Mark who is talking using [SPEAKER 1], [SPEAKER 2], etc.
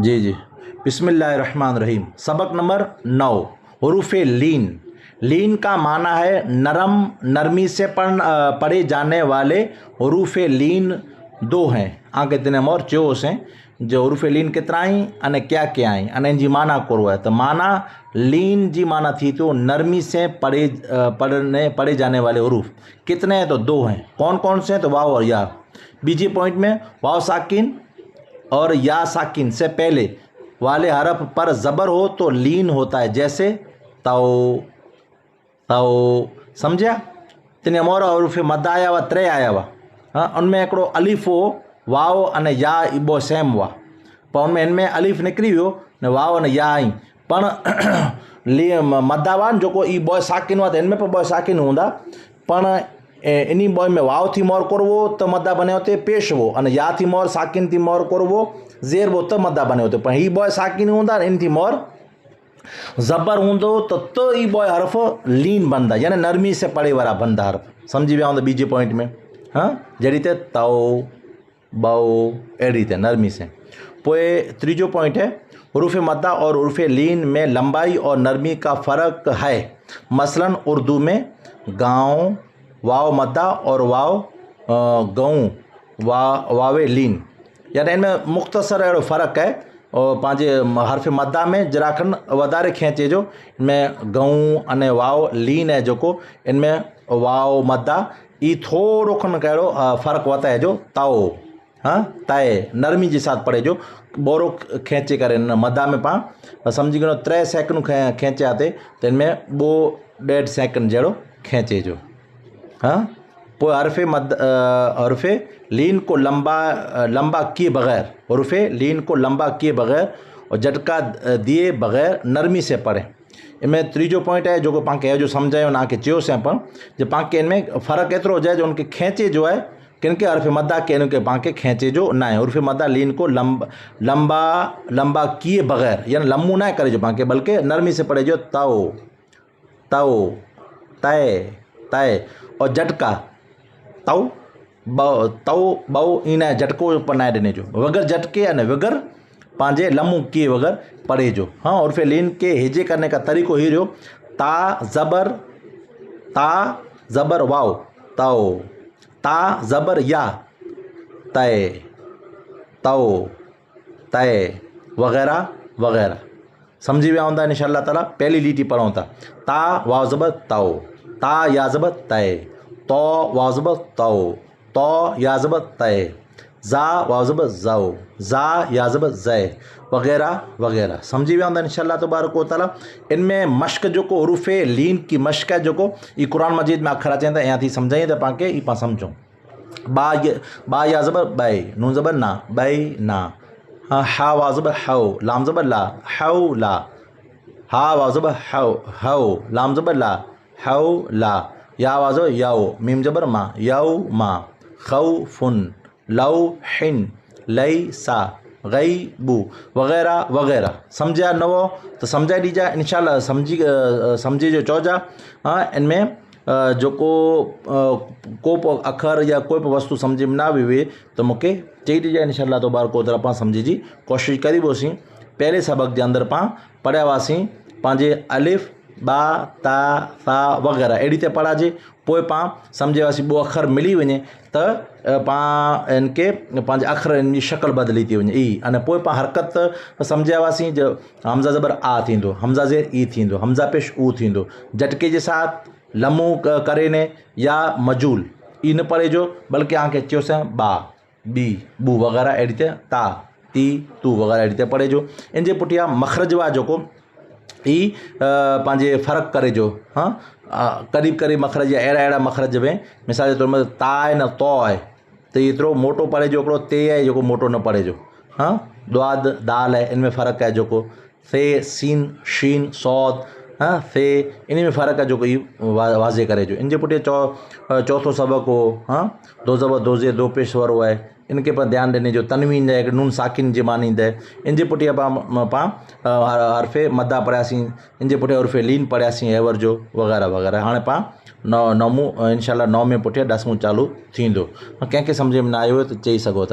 [SPEAKER 1] जी जी। बिस्मिल्लाहिर्रहमानिर्रहीम। सबक नंबर 9, हरूफ लीन। लीन का माना है नरम, नरमी से पढ़े जाने वाले हरूफ लीन दो हैं। आगे तेने और चोस हैं जो हरूफ लीन केतिरा आहिनि अने क्या क्या आहिनि अने जी माना करो है। तो माना लीन जी माना थी तो नरमी से पढ़े जाने वाले हरूफ कितने हैं? तो दो हैं। कौन कौन से हैं? तो वाव और या। बीजे पॉइंट में वाव साकिन और या साकिन से पहले वाले हरफ पर ज़बर हो तो लीन होता है, जैसे तौ, तौ। समझिया? तिने मोर हरूफ मद आया हुआ, 3 आया हुआ। हाँ, उनमें हिकिड़ो अलिफ हो, वाव अने या इबो सेम हुआ। पर उनमें इनमें अलिफ निकिरी वियो ने वाव अने या आई। पण मदा हुआ जो ई बॉय साकिन हुआ, तो इनमें पर बॉय साकिन हूंदा। पण इन्हीं बॉय में वाव थी मोर करवो तो मदा बने होते पेश वो, अने या थी मोर साकिन थी मोर करवो ज़ेर वो तो मदा बने होते। पर ही बॉय साकिन हूंदा, इन थी मोर ज़बर हूंदो तो ई बॉय हर्फ लीन बनदा, यानी नरमी से पढ़े वाला बनदा हर्फ। समझी विया हूंदा बीजे पॉइंट में? हाँ, जड़ी ते तौ, बौ, एड़ी ते नरमी से। पोए तीजो पॉइंट है हरूफ मद्दा और हरूफ लीन में लंबाई और नरमी का फ़र्क है। मसलन उर्दू में गाँव वाव मद्दा और वाव गऊँ वावे लीन, यानी इनमें मुख्तसर अड़ो फ़र्क़ु है। और पाँचे हर्फ मद्दा में जराखन वधारे खेचे जो, इनमें गऊँ अने वाव लीन है जो इनमें वाव मद्दा ई थोड़ो खन कहिड़ो फ़र्क़ु होता है जो ताओ। हाँ, तय नरमी के साथ पढ़े जो बोरो खेचे करे मद्दा में पाँ समझी गयो 3 सेकंड खेचे आते, तो इनमें 2.5 सेकंड जड़ो खेचे जो। हाँ, पोइ हरफ लीन को लंबा किए बगैर, हरफ लीन को लंबा किए बगैर और झटका दिए बगैर नरमी से पढ़ें। इनमें तीजो पॉइंट है जो पाण खे जो समझायो ना के चयो से पण जो पाण के इनमें फ़र्क़ु एतिरो हुजे जो उनके खेचे जो है, किन के हरफ मद्दा के इनके पाण के खेचे जो ना है। हरफ मद्दा लीन को लंबा किए बगैर, यानी लम्बू ना करे जो पाण के, बल्कि नरमी से पढ़े जो तौ, तौ, तय, तय। और झटका तौ बौ इन झटको पनाए ॾिने जो, वगर झटके अने वगर पांजे लम्बू किए वगर पढ़े जो। हाँ, और फिर लीन के हिजे करने का तरीको ही रहो ता ज़बर वाव तौ, ता ज़बर या तय, तौ, तय, वगैरह वगैरह। समझी विया हूंदा इंशाअल्लाह ताला। पहली लीटी पढ़ूं था ता वाव ज़बर तौ, ता या ज़बर तय, तौ वाव ज़बर तौ या ज़बर तय, ज़ा वाव ज़बर ज़ौ, ज़ा या ज़बर ज़य, वगैरह वगैरह। समझी विया हूंदा इंशाअल्लाह तबारक व तआला। इनमें मश्क जो हरूफ लीन की मश्क है जो ई कुरान मजीद में अखर अचनि था, यहाँ थी समझाई त पाण खे ई पाण सम्झूं। बा या ज़बर बै, नून ज़बर ना, बै ना। हा वाव ज़बर हौ, लाम ज़बर ला, हौ ला। हा वाव ज़बर हौ, लाम ज़बर ला, हौ ला। या वाव ज़बर यौ, मीम ज़बर मा, यौ मा। खौफुन, लौहिन, लैसा, गैबु, वगैरह वगैरह। समझा न वो तो समझाई दीजा इंशाअल्लाह। समझी जो चौजा। हाँ, इनमें जो को अखर या कोई वस्तु समझ में ना भी हुए तो मूंखे चई दीजा इंशाअल्लाह तबारक व तआला। पाण समझी जी कोशिश करी बोसीं। पहले सबक के अंदर पाण पढ़िया हुआसीं पंहिंजे अलिफ बा ता सा वगैरह अहिड़ी ते पढ़ाजे, पोइ पाण सम्झे हुआसीं 2 अखर मिली वञे त पाण इनके पंहिंजे अखर जी शक्ल बदिली थी वञे ई, अने पोइ पाण हरकत सम्झिया हुआसीं जो हमज़ा ज़बर आ थींदो, हमज़ा ज़ेर ई थींदो, हमज़ा पेश ऊ थींदो, झटके जे साथ लम्बू करे ने या मजूल ई न पढ़े जो, बल्कि आंखे चयोसीं बा बी बू वगैरह अहिड़ी ते ता ती तू वगैरह अहिड़ी ते पढ़े जो। इन जे पुठियां मखरज हुआ जो ई पंहिंजे फ़र्क़ु करे जो। हाँ, क़रीब क़रीब मखरज अहिड़ा मखरज में मिसाल जे तौर में ता आहे न तौ आहे त एतिरो मोटो पढ़े जो, हिकिड़ो ते आहे जेको मोटो न पढ़े जो। हाँ, द्वाद दाल है, इनमें फ़र्क़ु है जो थे सीन शीन सौद। हाँ, थे इन में फ़र्क़ु है जो ई वाज़े करे जो। इन जे पुठियां चौथो सबक हो हाँ, दो ज़बर दो ज़ेर दो पेश वारो है, इनके पर ध्यान देने जो तनवीन है नून साकिन जी मानी है। इन जे पुठियां पाण हरफ मद्दा पढ़ियासीं, इन जे पुठियां हरफ लीन पढ़ियासीं एवर जो वगैरह वगैरह। हाणे पाण नवमूं इंशाअल्लाह 9 में पुठियां 10मूं चालू थींदो। कंहिंखे सम्झ में न आयो त चई सघो था।